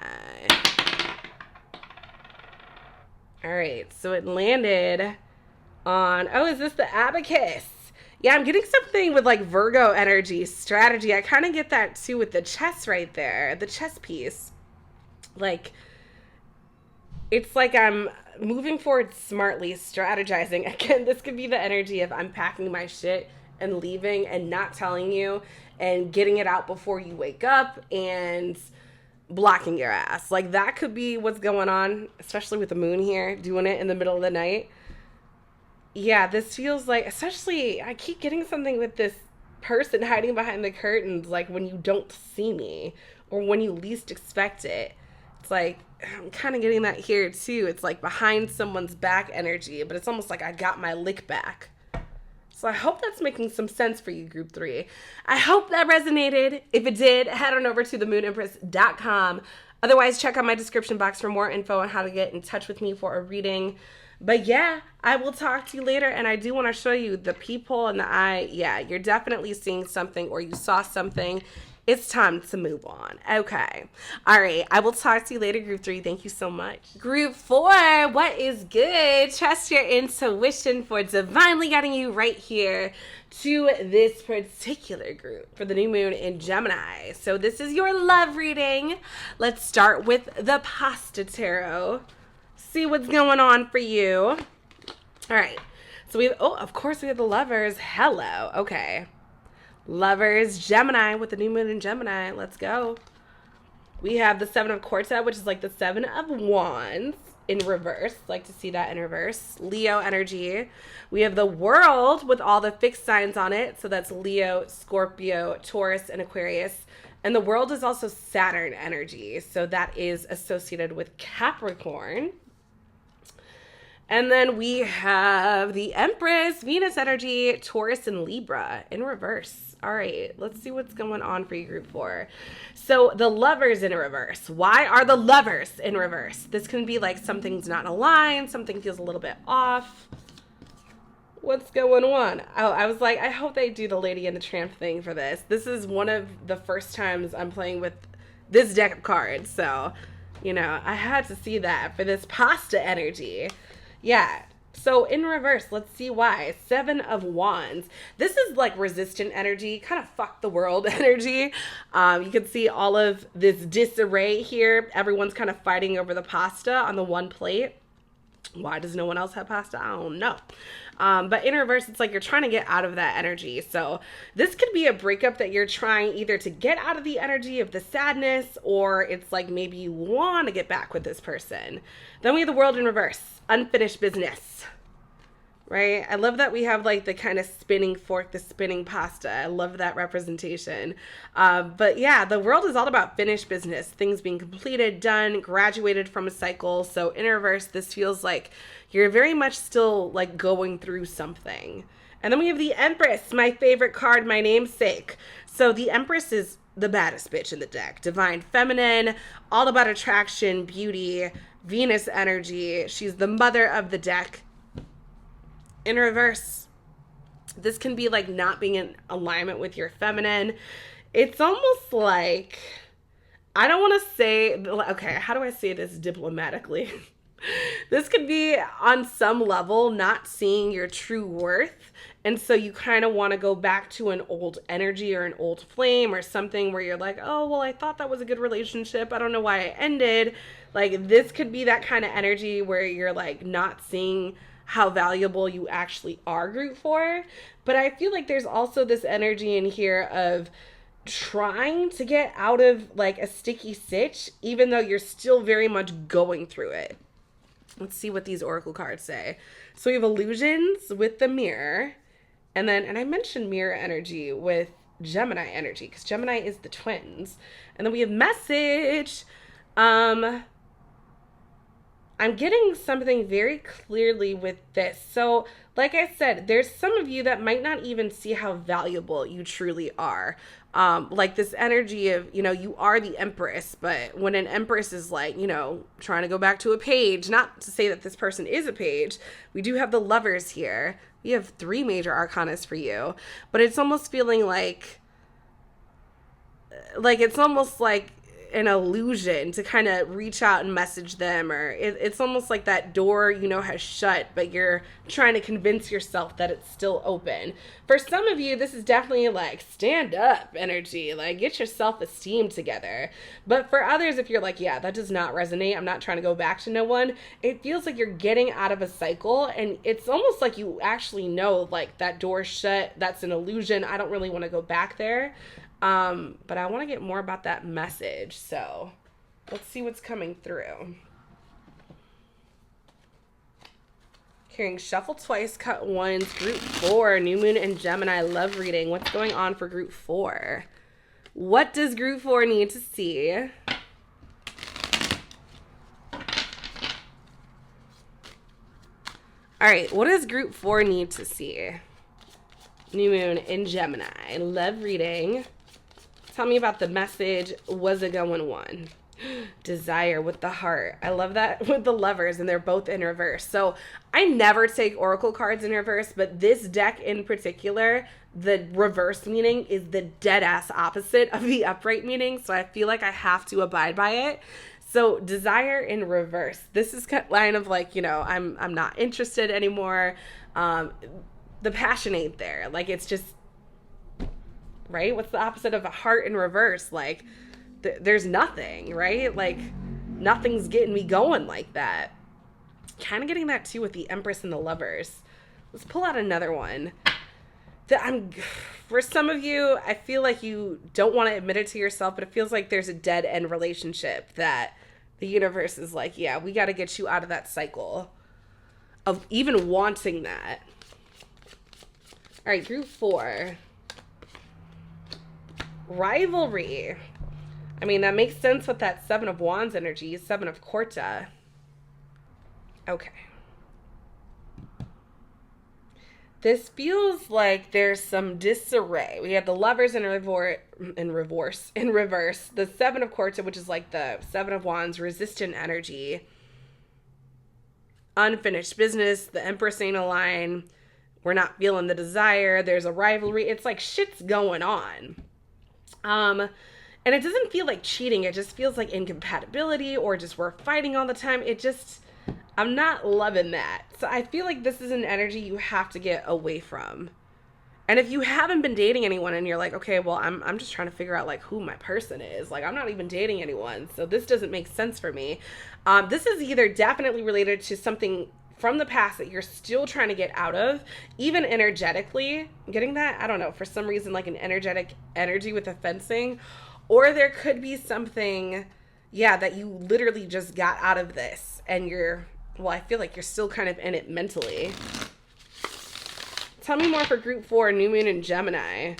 All right, so it landed on, oh, is this the abacus? Yeah, I'm getting something with like Virgo energy, strategy. I kind of get that too with the chess right there, the chess piece. Like, it's like I'm moving forward smartly, strategizing. Again, this could be the energy of I'm packing my shit and leaving and not telling you and getting it out before you wake up and blocking your ass. Like that could be what's going on, especially with the moon here, doing it in the middle of the night. Yeah, this feels like, especially, I keep getting something with this person hiding behind the curtains, like when you don't see me or when you least expect it. It's like, I'm kind of getting that here too. It's like behind someone's back energy, but it's almost like I got my lick back. So I hope that's making some sense for you, Group 3. I hope that resonated. If it did, head on over to themoonempress.com. Otherwise, check out my description box for more info on how to get in touch with me for a reading. But yeah, I will talk to you later. And I do want to show you the peephole in the eye. Yeah, you're definitely seeing something or you saw something. It's time to move on. Okay. All right. I will talk to you later, Group 3. Thank you so much. Group 4, what is good? Trust your intuition for divinely guiding you right here to this particular group for the new moon in Gemini. So this is your love reading. Let's start with the Pasta Tarot. See what's going on for you. All right. So we have, oh, of course we have the Lovers. Hello. Okay. Lovers, Gemini with the new moon in Gemini. Let's go. We have the Seven of Quartet, which is like the Seven of Wands in reverse. Like to see that in reverse. Leo energy. We have the World with all the fixed signs on it. So that's Leo, Scorpio, Taurus, and Aquarius. And the World is also Saturn energy. So that is associated with Capricorn. And then we have the Empress, Venus energy, Taurus, and Libra in reverse. All right, let's see what's going on for you, group 4. So the Lovers in reverse. Why are the Lovers in reverse? This can be like something's not aligned, something feels a little bit off. What's going on? Oh, I was like, I hope they do the Lady and the Tramp thing for this. This is one of the first times I'm playing with this deck of cards. So, you know, I had to see that for this pasta energy. Yeah, so in reverse, let's see why. Seven of Wands. This is like resistant energy, kind of fuck the world energy. You can see all of this disarray here. Everyone's kind of fighting over the pasta on the one plate. Why does no one else have pasta? I don't know. But in reverse, it's like you're trying to get out of that energy. So this could be a breakup that you're trying either to get out of the energy of the sadness, or it's like maybe you want to get back with this person. Then we have the World in reverse. Unfinished business. Right? I love that we have like the kind of spinning fork, the spinning pasta. I love that representation. But yeah, the World is all about finished business. Things being completed, done, graduated from a cycle. So in reverse, this feels like you're very much still like going through something. And then we have the Empress, my favorite card, my namesake. So the Empress is the baddest bitch in the deck. Divine feminine, all about attraction, beauty, Venus energy. She's the mother of the deck. In reverse, this can be like not being in alignment with your feminine. It's almost like, I don't want to say, okay, how do I say this diplomatically? This could be on some level not seeing your true worth. And so you kind of want to go back to an old energy or an old flame or something where you're like, oh, well, I thought that was a good relationship. I don't know why it ended. Like this could be that kind of energy where you're like not seeing how valuable you actually are, group 4. But I feel like there's also this energy in here of trying to get out of like a sticky sitch, even though you're still very much going through it. Let's see what these oracle cards say. So we have illusions with the mirror. And I mentioned mirror energy with Gemini energy because Gemini is the twins. And then we have message. I'm getting something very clearly with this. So like I said, there's some of you that might not even see how valuable you truly are. Like this energy of, you know, you are the Empress, but when an Empress is like, you know, trying to go back to a page, not to say that this person is a page, we do have the Lovers here. We have 3 major arcanas for you, but it's almost feeling like it's almost like an illusion to kind of reach out and message them, or it's almost like that door, you know, has shut, but you're trying to convince yourself that it's still open. For some of you, this is definitely like stand up energy, like get your self-esteem together. But for others, if you're like, yeah, that does not resonate, I'm not trying to go back to no one, it feels like you're getting out of a cycle, and it's almost like you actually know like that door shut, that's an illusion, I don't really want to go back there. But I want to get more about that message. So let's see what's coming through. Hearing shuffle twice, cut once, group 4, new moon and Gemini love reading. What's going on for group 4? What does group 4 need to see? All right, what does group 4 need to see? New moon in Gemini love reading. Tell me about the message. Was it going one? Desire with the heart. I love that with the Lovers, and they're both in reverse. So I never take oracle cards in reverse, but this deck in particular, the reverse meaning is the dead ass opposite of the upright meaning. So I feel like I have to abide by it. So desire in reverse. This is kind of like, you know, I'm not interested anymore. The passion ain't there. Like it's just, right? What's the opposite of a heart in reverse? Like there's nothing, right? Like nothing's getting me going like that. Kind of getting that too with the Empress and the Lovers. Let's pull out another one that I'm For some of you, I feel like you don't want to admit it to yourself, but it feels like there's a dead end relationship that the universe is like, yeah, we got to get you out of that cycle of even wanting that. All right, group 4. Rivalry. I mean, that makes sense with that 7 of Wands energy, 7 of Quarta. Okay. This feels like there's some disarray. We have the Lovers in reverse. The 7 of Quarta, which is like the 7 of Wands, resistant energy. Unfinished business. The Empress ain't aligned. We're not feeling the desire. There's a rivalry. It's like shit's going on. And it doesn't feel like cheating. It just feels like incompatibility or just we're fighting all the time. I'm not loving that. So I feel like this is an energy you have to get away from. And if you haven't been dating anyone and you're like, okay, well, I'm just trying to figure out like who my person is. Like, I'm not even dating anyone, so this doesn't make sense for me. This is either definitely related to something from the past that you're still trying to get out of, even energetically. Getting that? I don't know. For some reason, like an energetic energy with the fencing. Or there could be something, yeah, that you literally just got out of this and I feel like you're still kind of in it mentally. Tell me more for group 4, New Moon in Gemini.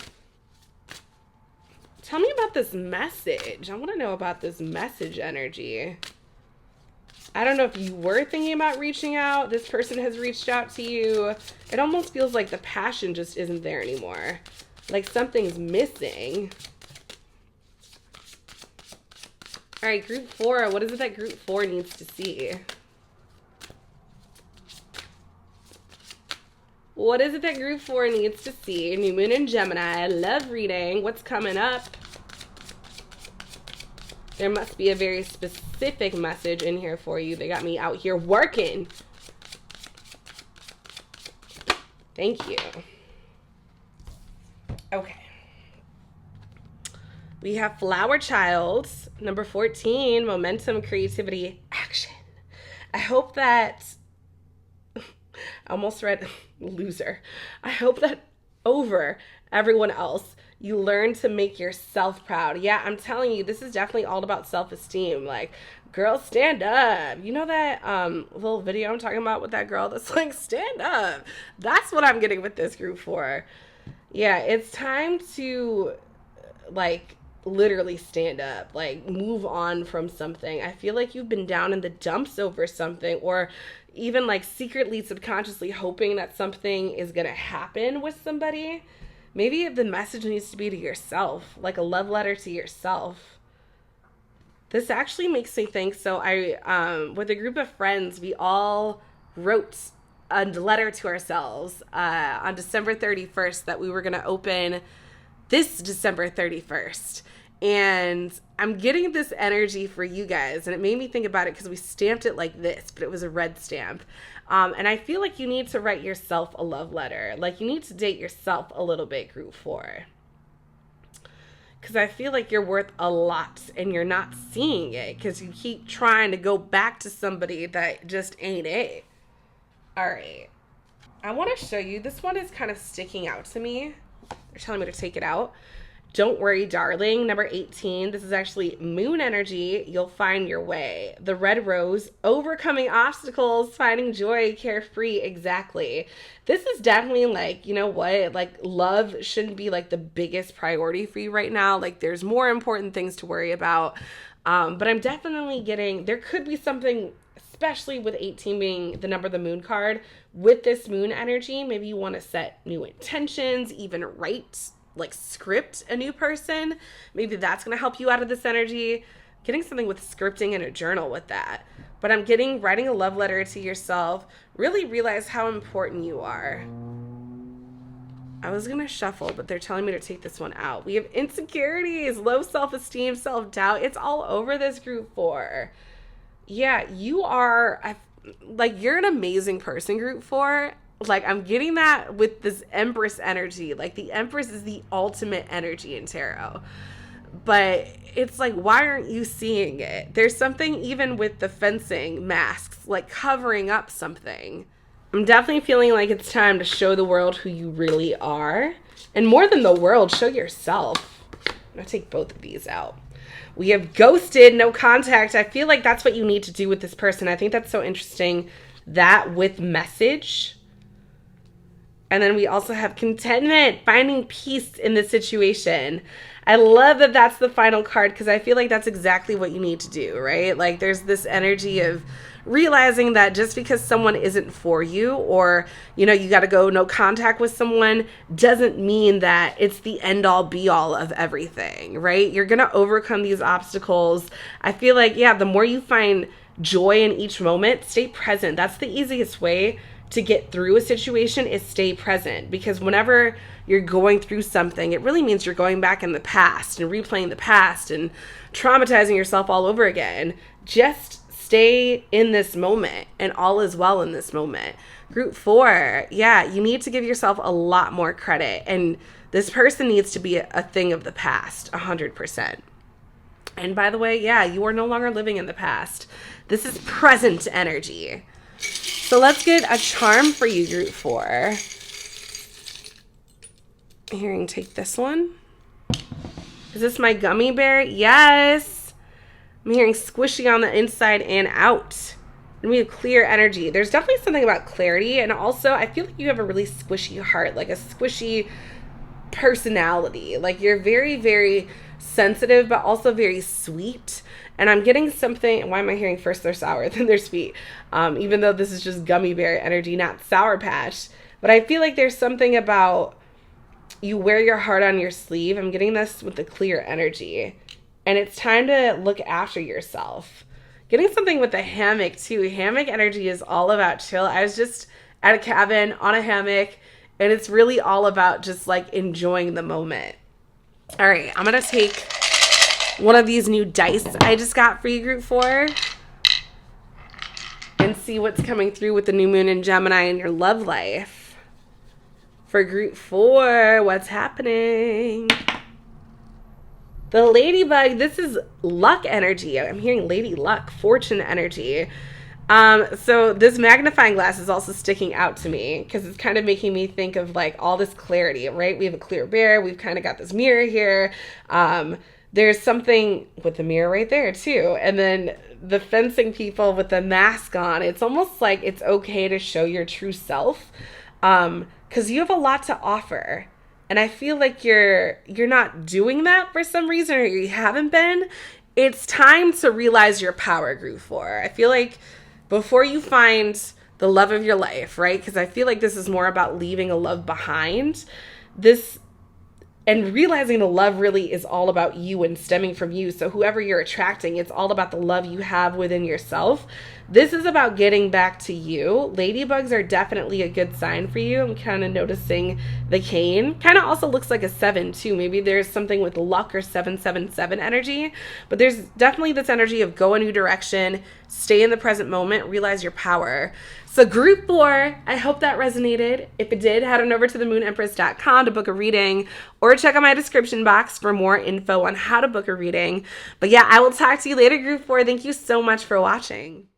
Tell me about this message. I want to know about this message energy. I don't know if you were thinking about reaching out. This person has reached out to you. It almost feels like the passion just isn't there anymore. Like something's missing. All right, group 4. What is it that group 4 needs to see? What is it that group 4 needs to see? New Moon in Gemini. Love reading. What's coming up? There must be a very specific message in here for you. They got me out here working. Thank you. Okay. We have Flower Child, number 14, momentum, creativity, action. I hope that, I almost read loser. I hope that over everyone else, you learn to make yourself proud. Yeah, I'm telling you, this is definitely all about self-esteem. Like, girl, stand up. You know that little video I'm talking about with that girl that's like, stand up? That's what I'm getting with this group 4. Yeah, it's time to, like, literally stand up, like move on from something. I feel like you've been down in the dumps over something, or even like secretly, subconsciously hoping that something is going to happen with somebody. Maybe the message needs to be to yourself, like a love letter to yourself. This actually makes me think. So with a group of friends, we all wrote a letter to ourselves on December 31st that we were going to open this December 31st. And I'm getting this energy for you guys. And it made me think about it because we stamped it like this, but it was a red stamp. And I feel like you need to write yourself a love letter. Like you need to date yourself a little bit, group 4. Because I feel like you're worth a lot and you're not seeing it because you keep trying to go back to somebody that just ain't it. All right. I want to show you. This one is kind of sticking out to me. They're telling me to take it out. Don't worry, darling. Number 18. This is actually moon energy. You'll find your way. The red rose. Overcoming obstacles. Finding joy. Carefree. Exactly. This is definitely like, you know what? Like love shouldn't be like the biggest priority for you right now. Like there's more important things to worry about. But I'm definitely getting, there could be something, especially with 18 being the number of the moon card, with this moon energy. Maybe you want to set new intentions, even write, like script a new person. Maybe that's going to help you out of this energy. Getting something with scripting and a journal with that. But I'm getting writing a love letter to yourself. Really realize how important you are. I was going to shuffle, but they're telling me to take this one out. We have insecurities, low self-esteem, self-doubt. It's all over this group 4. Yeah, you are, like, you're an amazing person, group 4. Like, I'm getting that with this Empress energy. Like, the Empress is the ultimate energy in tarot. But it's like, why aren't you seeing it? There's something even with the fencing masks, like covering up something. I'm definitely feeling like it's time to show the world who you really are. And more than the world, show yourself. I'm going to take both of these out. We have ghosted, no contact. I feel like that's what you need to do with this person. I think that's so interesting. That with message. And then we also have contentment, finding peace in the situation. I love that that's the final card because I feel like that's exactly what you need to do, right? Like there's this energy of realizing that just because someone isn't for you or, you know, you got to go no contact with someone doesn't mean that it's the end all be all of everything, right? You're going to overcome these obstacles. I feel like, yeah, the more you find joy in each moment, stay present. That's the easiest way to get through a situation is stay present, because whenever you're going through something, it really means you're going back in the past and replaying the past and traumatizing yourself all over again. Just stay in this moment and all is well in this moment. Group 4, yeah, you need to give yourself a lot more credit, and this person needs to be a thing of the past, 100%. And by the way, yeah, you are no longer living in the past. This is present energy. So let's get a charm for you, group 4. Here, you can take this one. Is this my gummy bear? Yes. I'm hearing squishy on the inside and out. And we have clear energy. There's definitely something about clarity. And also, I feel like you have a really squishy heart, like a squishy personality. Like you're very, very sensitive, but also very sweet. And I'm getting something. Why am I hearing first they're sour, then they're sweet? Even though this is just gummy bear energy, not Sour Patch. But I feel like there's something about you wear your heart on your sleeve. I'm getting this with the clear energy. And it's time to look after yourself. Getting something with the hammock too. Hammock energy is all about chill. I was just at a cabin on a hammock, and it's really all about just like enjoying the moment. All right, I'm going to take one of these new dice I just got for you, group 4, and see what's coming through with the new moon in Gemini in your love life. For group 4, what's happening? The ladybug, this is luck energy. I'm hearing lady luck, fortune energy. So this magnifying glass is also sticking out to me because it's kind of making me think of like all this clarity, right? We have a clear bear. We've kind of got this mirror here. There's something with the mirror right there too. And then the fencing people with the mask on. It's almost like it's okay to show your true self because you have a lot to offer. And I feel like you're not doing that for some reason, or you haven't been. It's time to realize your power, group 4. I feel like before you find the love of your life, right? Because I feel like this is more about leaving a love behind. And realizing the love really is all about you and stemming from you. So whoever you're attracting, it's all about the love you have within yourself. This is about getting back to you. Ladybugs are definitely a good sign for you. I'm kind of noticing the cane. Kind of also looks like a 7 too. Maybe there's something with luck or 777 energy. But there's definitely this energy of go a new direction, stay in the present moment, realize your power. So group 4, I hope that resonated. If it did, head on over to themoonempress.com to book a reading, or check out my description box for more info on how to book a reading. But yeah, I will talk to you later, group 4. Thank you so much for watching.